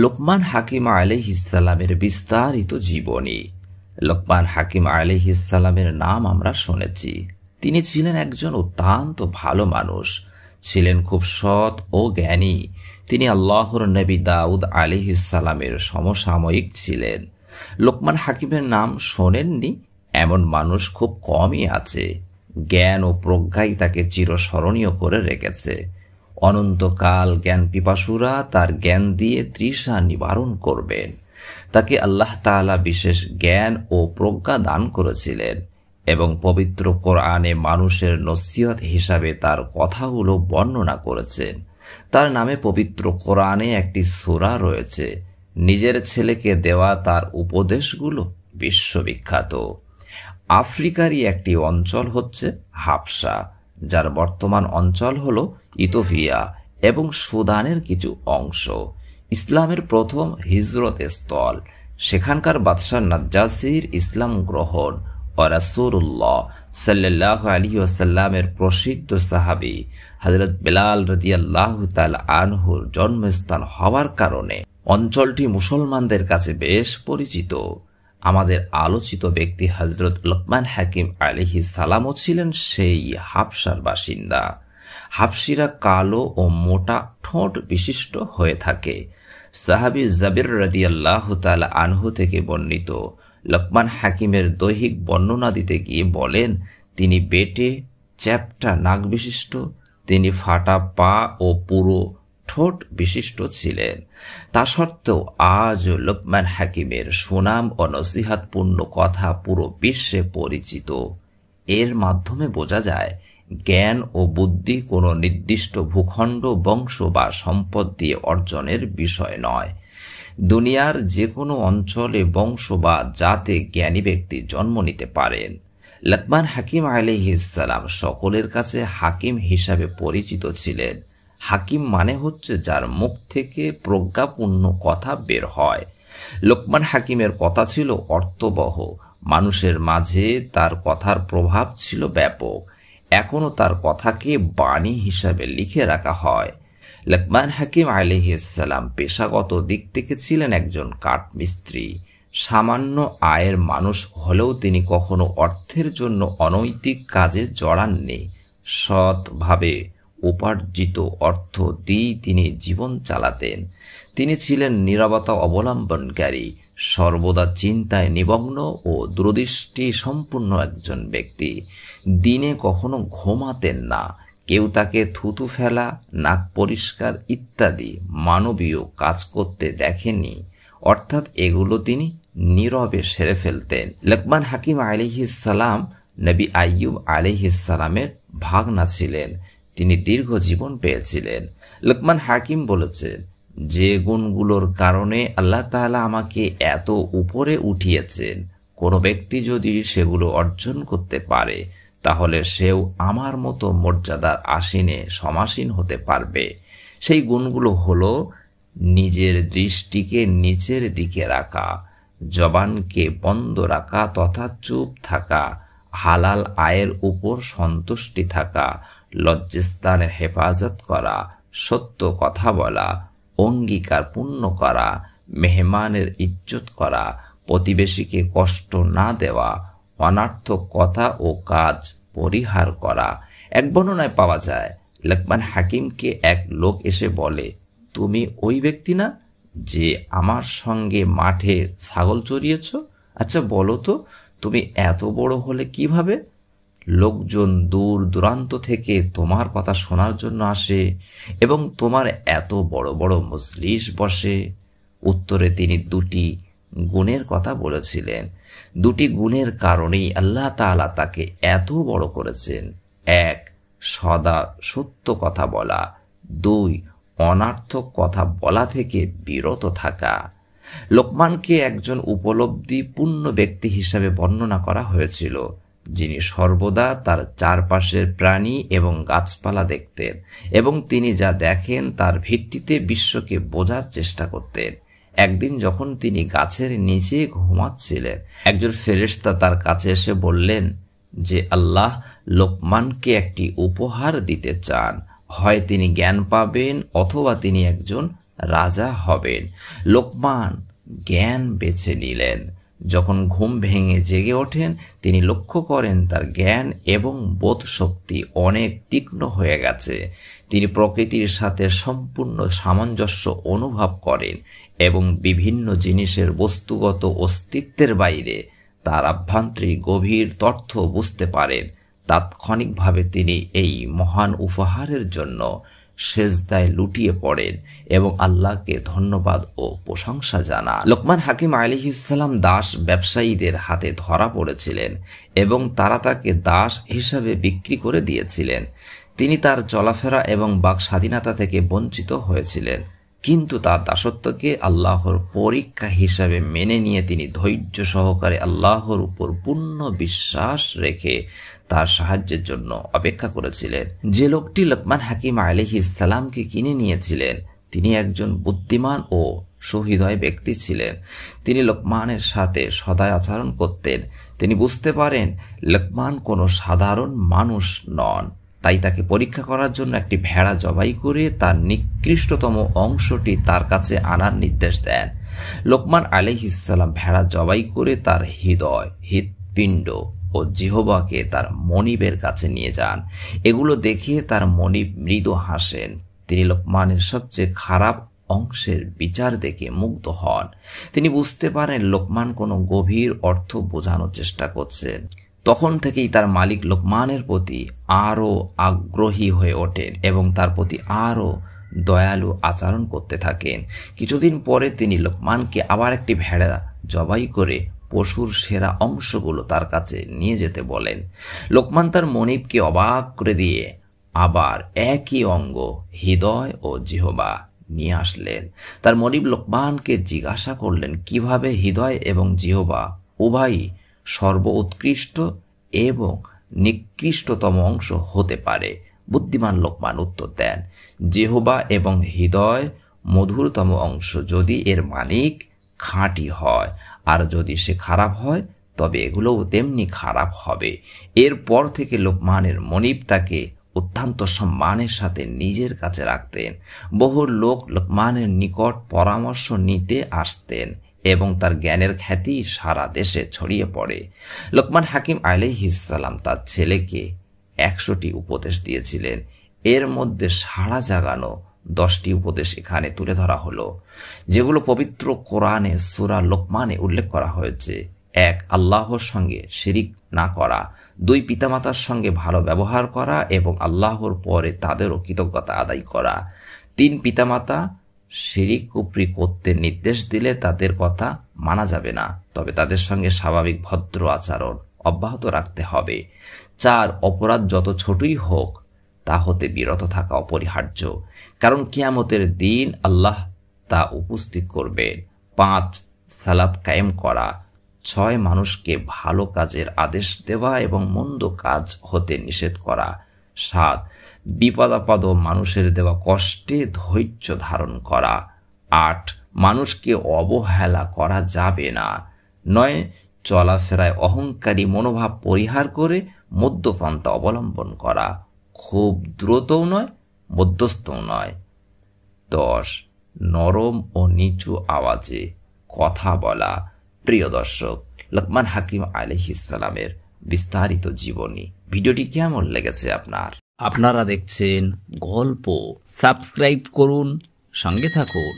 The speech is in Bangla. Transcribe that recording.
লোকমান হাকিম আলাইহিস সালামের বিস্তারিত জীবনী। লোকমান হাকিম আলাইহিস সালামের নাম আমরা শুনেছি। তিনি ছিলেন একজন অত্যন্ত ভালো মানুষ, ছিলেন খুব সৎ ও জ্ঞানী। তিনি আল্লাহর নবী দাউদ আলাইহিস সালামের সমসাময়িক ছিলেন। লোকমান হাকিমের নাম শোনেননি এমন মানুষ খুব কমই আছে। জ্ঞান ও প্রজ্ঞাই তাকে চিরস্মরণীয় করে রেখেছে। অনন্তকাল জ্ঞান পিপাসুরা তার জ্ঞান দিয়ে তৃষা নিবারণ করবেন। তাকে আল্লাহ তাআলা বিশেষ জ্ঞান ও প্রজ্ঞা দান করেছিলেন এবং পবিত্র কোরআনে মানুষের নসিহত হিসাবে তার কথাগুলো বর্ণনা করেছেন। তার নামে পবিত্র কোরআনে একটি সূরা রয়েছে। নিজের ছেলেকে দেওয়া তার উপদেশগুলো বিশ্ববিখ্যাত। আফ্রিকারই একটি অঞ্চল হচ্ছে হাবশা, যার বর্তমান অঞ্চল হল ইথিওপিয়া এবং সুদানের কিছু অংশ। ইসলামের প্রথম হিজরত স্থল। সেখানকার বাদশাহ নাজ্জাসীর ইসলাম গ্রহণ ও রাসূলুল্লাহ সাল্লাল্লাহু আলাইহি ওয়াসাল্লামের প্রসিদ্ধ সাহাবী হযরত বেলাল রাদিয়াল্লাহু তাআলা আনহুর জন্মস্থান হওয়ার কারণে অঞ্চলটি মুসলমানদের কাছে বেশ পরিচিত। আমাদের আলোচিত ব্যক্তি হযরত লোকমান হাকিম আলাইহিস সালামও ছিলেন সেই হাবশার বাসিন্দা। হাবশিরা কালো ও মোটা ঠোঁট বিশিষ্ট হয়ে থাকে। সাহাবী জাবির রাদিয়াল্লাহু তাআলা আনহু থেকে বর্ণিত, লোকমান হাকিমের দৈহিক বর্ণনা দিতে গিয়ে বলেন, তিনি বেটে চ্যাপ্টা নাক বিশিষ্ট, তিনি ফাটা পা ও পুরো ঠোঁট বিশিষ্ট ছিলেন। তা সত্ত্বেও আজ লোকমান হাকিমের সুনাম ও নসিহতপূর্ণ কথা পুরো বিশ্বে পরিচিত। এর মাধ্যমে বোঝা যায় জ্ঞান ও বুদ্ধি কোনো নির্দিষ্ট ভূখণ্ড, বংশ বা সম্পদ দিয়ে অর্জনের বিষয় নয়। দুনিয়ার যে কোনো অঞ্চলে, বংশ বা জাতে জ্ঞানী ব্যক্তি জন্ম নিতে পারেন। লোকমান হাকিম আলাইহিস সালাম সকলের কাছে হাকিম হিসাবে পরিচিত ছিলেন। হাকিম মানে হচ্ছে যার মুখ থেকে প্রজ্ঞাপূর্ণ কথা বের হয়। লোকমান হাকিমের কথা ছিল অর্থবহ। মানুষের মাঝে তার কথার প্রভাব ছিল ব্যাপক। এখনও তার কথাকে বাণী হিসাবে লিখে রাখা হয়। লোকমান হাকিম আলাইহিস সালাম পেশাগত দিক থেকে ছিলেন একজন কাঠমিস্ত্রি। সামান্য আয়ের মানুষ হলেও তিনি কখনো অর্থের জন্য অনৈতিক কাজে জড়াননি। সৎভাবে উপার্জিত অর্থ দিয়েই তিনি জীবন চালাতেন। তিনি ছিলেন নীরবতা অবলম্বনকারী, সর্বদা চিন্তায় নিমগ্ন ও দূরদৃষ্টি সম্পূর্ণ একজন ব্যক্তি। দিনে কখনো ঘুমাতেন না। কেউ তাকে থুতু ফেলা, নাক পরিষ্কার ইত্যাদি মানবীয় কাজ করতে দেখেনি। অর্থাৎ এগুলো তিনি নীরবে সেরে ফেলতেন। লোকমান হাকিম আলাইহিস সালাম নবী আইয়ুব আলাইহিস সালামের ভাগনা ছিলেন। তিনি দীর্ঘ জীবন পেয়েছিলেন। লোকমান হাকিম বলেছেন, যে গুণগুলোর কারণে আল্লাহ তাআলা আমাকে এত উপরে উঠিয়েছেন, কোনো ব্যক্তি যদি সেগুলো অর্জন করতে পারে তাহলে সেও আমার মতো মর্যাদার আসীনে সমাসীন হতে পারবে। সেই গুণগুলো হলো নিজের দৃষ্টিকে নিচের দিকে রাখা, জবানকে বন্ধ রাখা তথা চুপ থাকা, হালাল আয়ের উপর সন্তুষ্টি থাকা, লজ্জাস্থানের হেফাজত করা, সত্য কথা বলা, অঙ্গীকার পূর্ণ করা, মেহমানের ইজ্জত করা, প্রতিবেশীকে কষ্ট না দেওয়া, অনার্থক কথা ও কাজ পরিহার করা। এক বর্ণনায় পাওয়া যায়, লোকমান হাকিমকে এক লোক এসে বলে, তুমি ওই ব্যক্তি না যে আমার সঙ্গে মাঠে ছাগল চড়িয়েছ? আচ্ছা বলো তো, তুমি এত বড় হলে কিভাবে? লোকজন দূর দূরান্ত থেকে তোমার কথা শোনার জন্য আসে এবং তোমার এত বড় বড় মজলিস বসে। উত্তরে তিনি দুটি গুণের কথা বলেছিলেন। দুটি গুণের কারণেই আল্লাহ তাআলা তাকে এত বড় করেছেন। এক, সদা সত্য কথা বলা। দুই, অনার্থক কথা বলা থেকে বিরত থাকা। লোকমানকে একজন উপলব্ধিপূর্ণ ব্যক্তি হিসাবে বর্ণনা করা হয়েছিল, যিনি সর্বদা তার চারপাশের প্রাণী এবং গাছপালা দেখতেন এবং তিনি যা দেখেন তার ভিত্তিতে বিশ্বকে বোঝার চেষ্টা করতেন। একদিন যখন তিনি গাছের নিচে ঘুমাচ্ছিলেন, একজন ফেরেশতা তার কাছে এসে বললেন যে আল্লাহ লোকমানকে একটি উপহার দিতে চান। হয় তিনি জ্ঞান পাবেন অথবা তিনি একজন রাজা হবেন। লোকমান জ্ঞান বেছে নিলেন। যখন ঘুম ভেঙে জেগে ওঠেন, তিনি লক্ষ্য করেন তার জ্ঞান এবং বোধশক্তি অনেক তীক্ষ্ণ হয়ে গেছে। তিনি প্রকৃতির সাথে সম্পূর্ণ সামঞ্জস্য অনুভব করেন এবং বিভিন্ন জিনিসের বস্তুগত অস্তিত্বের বাইরে তার আভ্যন্তরীণ গভীর তথ্য বুঝতে পারেন। তাৎক্ষণিকভাবে তিনি এই মহান উপহারের জন্য সেজদায় লুটিয়ে পড়েন এবং আল্লাহকে ধন্যবাদ ও প্রশংসা জানান। লোকমান হাকিম আলাইহিস সালাম দাস ব্যবসায়ীদের হাতে ধরা পড়েছিলেন এবং তারা তাকে দাস হিসাবে বিক্রি করে দিয়েছিলেন। তিনি তার চলাফেরা এবং বাক স্বাধীনতা থেকে বঞ্চিত হয়েছিলেন, কিন্তু তার দাসত্বকে আল্লাহর পরীক্ষা হিসাবে মেনে নিয়ে তিনি ধৈর্য সহকারে আল্লাহর উপর পূর্ণ বিশ্বাস রেখে তার সাহায্যের জন্য অপেক্ষা করেছিলেন। যে লোকটি লোকমান হাকিম আলাইহিস সালামকে কিনে নিয়েছিলেন, তিনি একজন বুদ্ধিমান ও সুহৃদয় ব্যক্তি ছিলেন। তিনি লোকমানের সাথে সদায় আচরণ করতেন। তিনি বুঝতে পারেন লোকমান কোনো সাধারণ মানুষ নন, তাই তাকে পরীক্ষা করার জন্য একটি ভেড়া জবাই করে তার নিকৃষ্টতম অংশটি তার কাছে আনার নির্দেশ দেন। লোকমান আলাইহিস সালাম ভেড়া জবাই করে তার হৃদয়, হৃৎপিণ্ড ও জিহ্বাকে তার মনিবের কাছে নিয়ে যান। এগুলো দেখে তার মনিব মৃদু হাসেন। তিনি লোকমানের সবচেয়ে খারাপ অংশের বিচার দেখে মুগ্ধ হন। তিনি বুঝতে পারেন লোকমান কোনো গভীর অর্থ বোঝানোর চেষ্টা করছেন। তখন থেকেই তার মালিক লোকমানের প্রতি আরও আগ্রহী হয়ে ওঠেন এবং তার প্রতি আরও দয়ালু আচরণ করতে থাকেন। কিছুদিন পরে তিনি লোকমানকে আবার একটি ভেড়া জবাই করে পশুর সেরা অংশগুলো তার কাছে নিয়ে যেতে বলেন। লোকমান তার মনিবকে অবাক করে দিয়ে আবার একই অঙ্গ, হৃদয় ও জিহ্বা নিয়ে আসলেন। তার মনিব লোকমানকে জিজ্ঞাসা করলেন কিভাবে হৃদয় এবং জিহ্বা উভয়ই সর্বোৎকৃষ্ট এবং নিকৃষ্টতম অংশ হতে পারে। বুদ্ধিমান লোকমান উত্তর দেন, জিহ্বা এবং হৃদয় মধুরতম অংশ যদি এর মালিক খাঁটি হয়, আর যদি সে খারাপ হয় তবে এগুলোও তেমনি খারাপ হবে। এরপর থেকে লোকমানের মনিব তাকে অত্যন্ত সম্মানের সাথে নিজের কাছে রাখতেন। বহু লোক লোকমানের নিকট পরামর্শ নিতে আসতেন এবং তার জ্ঞানের খ্যাতি সারা দেশে ছড়িয়ে পড়ে। লোকমান হাকিম আলাইহিস সালাম তার ছেলেকে 100টি উপদেশ দিয়েছিলেন। এর মধ্যে সাড়া জাগানো 10টি উপদেশ এখানে তুলে ধরা হলো, যেগুলো পবিত্র কোরআনে সূরা লোকমানে উল্লেখ করা হয়েছে। 1. আল্লাহর সঙ্গে শিরিক না করা। 2. পিতামাতার সঙ্গে ভালো ব্যবহার করা এবং আল্লাহর পরে তাদেরও কৃতজ্ঞতা আদায় করা। 3. পিতামাতা শিরিক কুফরি করতে নির্দেশ দিলে তাদের কথা মানা যাবে না, তবে তাদের সঙ্গে স্বাভাবিক ভদ্র আচরণ অব্যাহত রাখতে হবে। 4. অপরাধ যত ছোটই হোক তা হতে বিরত থাকা অপরিহার্য, কারণ কিয়ামতের দিন আল্লাহ তা উপস্থিত করবেন। 5. সালাত কায়েম করা। 6. মানুষকে ভালো কাজের আদেশ দেওয়া এবং মন্দ কাজ হতে নিষেধ করা। 7. বিপদাপদ মানুষের দেওয়া কষ্টে ধৈর্য ধারণ করা। 8. মানুষকে অবহেলা করা যাবে না। 9. চলাফেরায় অহংকারী মনোভাব পরিহার করে মধ্যপন্থা অবলম্বন করা, খুব দ্রুতও নয় মধ্যস্থও নয়। 10. নরম ও নিচু আওয়াজে কথা বলা। প্রিয় দর্শক, লোকমান হাকিম আলাইহিস সালামের বিস্তারিত জীবনী ভিডিওটি কেমন লেগেছে আপনার? আপনারা দেখছেন গল্প। সাবস্ক্রাইব করুন, সঙ্গে থাকুন।